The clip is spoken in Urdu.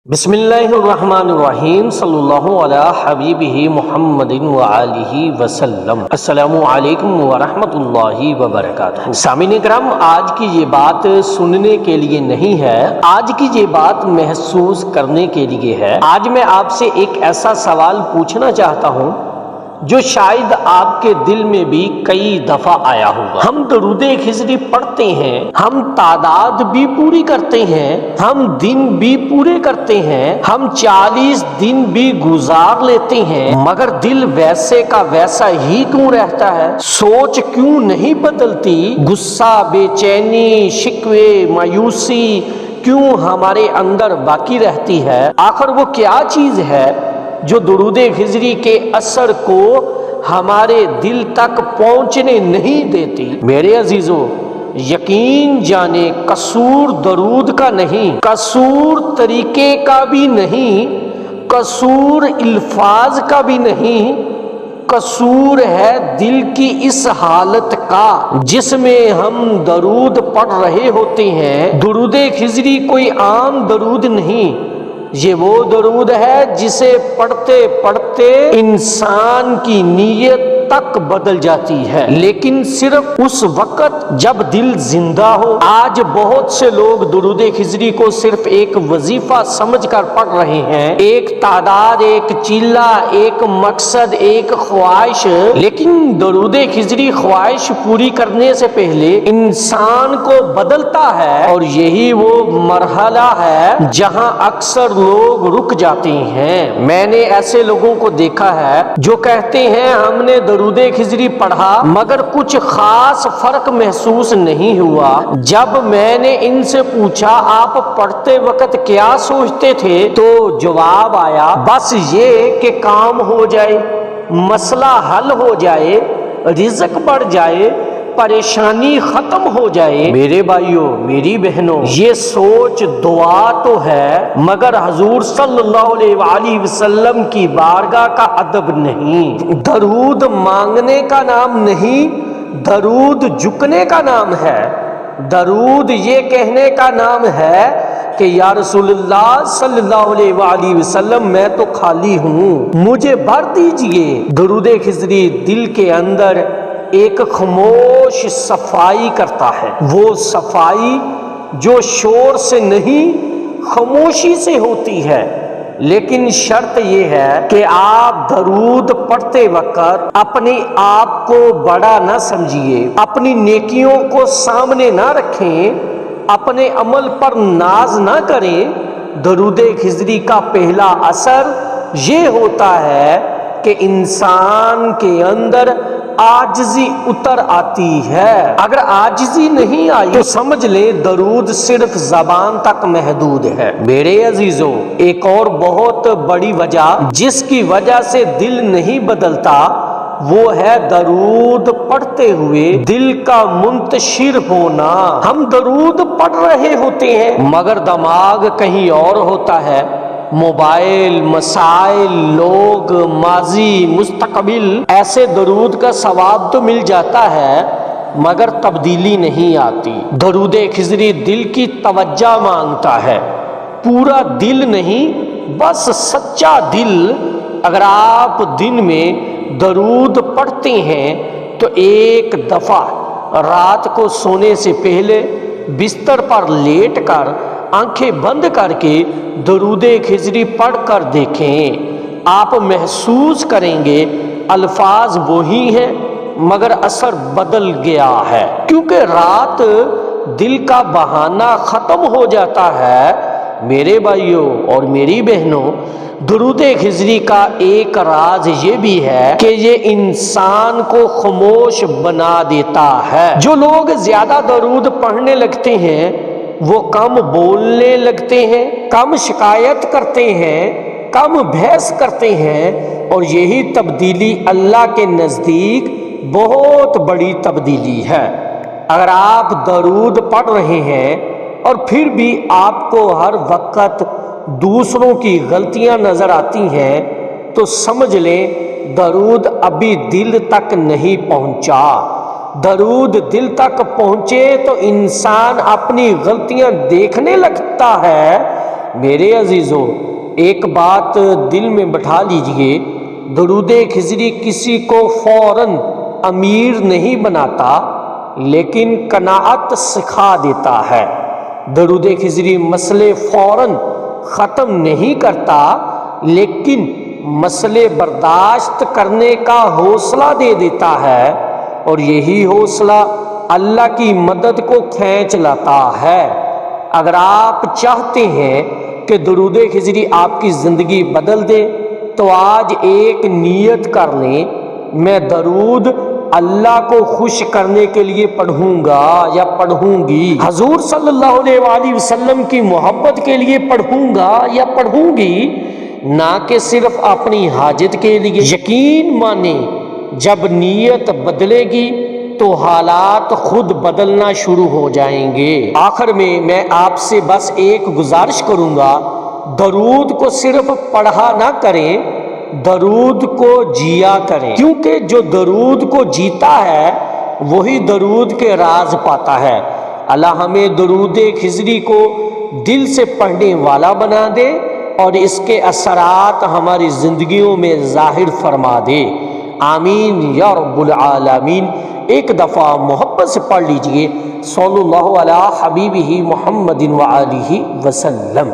بسم اللہ الرحمن الرحیم صلی اللہ علی حبیبہ محمد وآلہ وسلم۔ السلام علیکم ورحمۃ اللہ وبرکاتہ۔ سامعین کرام، آج کی یہ بات سننے کے لیے نہیں ہے، آج کی یہ بات محسوس کرنے کے لیے ہے۔ آج میں آپ سے ایک ایسا سوال پوچھنا چاہتا ہوں جو شاید آپ کے دل میں بھی کئی دفعہ آیا ہوگا۔ ہم درود خضری پڑھتے ہیں، ہم تعداد بھی پوری کرتے ہیں، ہم دن بھی پورے کرتے ہیں، ہم 40 دن بھی گزار لیتے ہیں، مگر دل ویسے کا ویسا ہی کیوں رہتا ہے؟ سوچ کیوں نہیں بدلتی؟ غصہ، بے چینی، شکوے، مایوسی کیوں ہمارے اندر باقی رہتی ہے؟ آخر وہ کیا چیز ہے جو درود خضری کے اثر کو ہمارے دل تک پہنچنے نہیں دیتی؟ میرے عزیزو، یقین جانے قصور درود کا نہیں، قصور طریقے کا بھی نہیں، قصور الفاظ کا بھی نہیں، قصور ہے دل کی اس حالت کا جس میں ہم درود پڑھ رہے ہوتے ہیں۔ درود خضری کوئی عام درود نہیں، یہ وہ درود ہے جسے پڑھتے پڑھتے انسان کی نیت تک بدل جاتی ہے، لیکن صرف اس وقت جب دل زندہ ہو۔ آج بہت سے لوگ درود خضری کو صرف ایک وظیفہ سمجھ کر پڑھ رہے ہیں، ایک تعداد، ایک چیلہ، ایک مقصد، ایک خواہش۔ لیکن درود خضری خواہش پوری کرنے سے پہلے انسان کو بدلتا ہے، اور یہی وہ مرحلہ ہے جہاں اکثر لوگ رک جاتے ہیں۔ میں نے ایسے لوگوں کو دیکھا ہے جو کہتے ہیں ہم نے درود خضری پڑھا مگر کچھ خاص فرق محسوس نہیں ہوا۔ جب میں نے ان سے پوچھا آپ پڑھتے وقت کیا سوچتے تھے تو جواب آیا بس یہ کہ کام ہو جائے، مسئلہ حل ہو جائے، رزق بڑھ جائے، پریشانی ختم ہو جائے۔ میرے بھائیوں، میری بہنوں، یہ سوچ دعا تو ہے مگر حضور صلی اللہ علیہ وآلہ وسلم کی بارگاہ کا ادب نہیں۔ درود مانگنے کا نام نہیں، درود جھکنے کا نام ہے۔ درود یہ کہنے کا نام ہے کہ یا رسول اللہ صلی اللہ علیہ وآلہ وسلم میں تو خالی ہوں، مجھے بھر دیجئے۔ درود خضری دل کے اندر ایک خاموش صفائی کرتا ہے، وہ صفائی جو شور سے نہیں خاموشی سے ہوتی ہے۔ لیکن شرط یہ ہے کہ آپ درود پڑھتے وقت اپنے آپ کو بڑا نہ سمجھیے، اپنی نیکیوں کو سامنے نہ رکھیں، اپنے عمل پر ناز نہ کریں۔ درود خضری کا پہلا اثر یہ ہوتا ہے کہ انسان کے اندر عاجزی اتر آتی ہے۔ اگر عاجزی نہیں آئی تو سمجھ لیں درود صرف زبان تک محدود ہے۔ میرے عزیزو، ایک اور بہت بڑی وجہ جس کی وجہ سے دل نہیں بدلتا وہ ہے درود پڑھتے ہوئے دل کا منتشر ہونا۔ ہم درود پڑھ رہے ہوتے ہیں مگر دماغ کہیں اور ہوتا ہے۔ موبائل، مسائل، لوگ، ماضی، مستقبل۔ ایسے درود کا ثواب تو مل جاتا ہے مگر تبدیلی نہیں آتی۔ درود خضری دل کی توجہ مانگتا ہے، پورا دل نہیں، بس سچا دل۔ اگر آپ دن میں درود پڑھتے ہیں تو ایک دفعہ رات کو سونے سے پہلے بستر پر لیٹ کر آنکھیں بند کر کے درود خضری پڑھ کر دیکھیں، آپ محسوس کریں گے الفاظ وہی ہیں مگر اثر بدل گیا ہے، کیونکہ رات دل کا بہانہ ختم ہو جاتا ہے۔ میرے بھائیوں اور میری بہنوں، درود خضری کا ایک راز یہ بھی ہے کہ یہ انسان کو خاموش بنا دیتا ہے۔ جو لوگ زیادہ درود پڑھنے لگتے ہیں وہ کم بولنے لگتے ہیں، کم شکایت کرتے ہیں، کم بحث کرتے ہیں، اور یہی تبدیلی اللہ کے نزدیک بہت بڑی تبدیلی ہے۔ اگر آپ درود پڑھ رہے ہیں اور پھر بھی آپ کو ہر وقت دوسروں کی غلطیاں نظر آتی ہیں تو سمجھ لیں درود ابھی دل تک نہیں پہنچا۔ درود دل تک پہنچے تو انسان اپنی غلطیاں دیکھنے لگتا ہے میرے عزیزو، ایک بات دل میں بٹھا لیجئے، درود خضری کسی کو فوراً امیر نہیں بناتا لیکن قناعت سکھا دیتا ہے۔ درود خضری مسئلے فوراً ختم نہیں کرتا لیکن مسئلے برداشت کرنے کا حوصلہ دے دیتا ہے، اور یہی حوصلہ اللہ کی مدد کو کھینچ لاتا ہے۔ اگر آپ چاہتے ہیں کہ درود خضری آپ کی زندگی بدل دے تو آج ایک نیت کر لیں، میں درود اللہ کو خوش کرنے کے لیے پڑھوں گا یا پڑھوں گی، حضور صلی اللہ علیہ وآلہ وسلم کی محبت کے لیے پڑھوں گا یا پڑھوں گی، نہ کہ صرف اپنی حاجت کے لیے۔ یقین مانیں، جب نیت بدلے گی تو حالات خود بدلنا شروع ہو جائیں گے۔ آخر میں آپ سے بس ایک گزارش کروں گا، درود کو صرف پڑھا نہ کریں، درود کو جیا کریں، کیونکہ جو درود کو جیتا ہے وہی درود کے راز پاتا ہے۔ اللہ ہمیں درود خضری کو دل سے پڑھنے والا بنا دے اور اس کے اثرات ہماری زندگیوں میں ظاہر فرما دے، آمین یا رب العالمین۔ ایک دفعہ محبت سے پڑھ لیجئے، صلی اللہ علیہ حبیبہ محمد وآلہ وسلم۔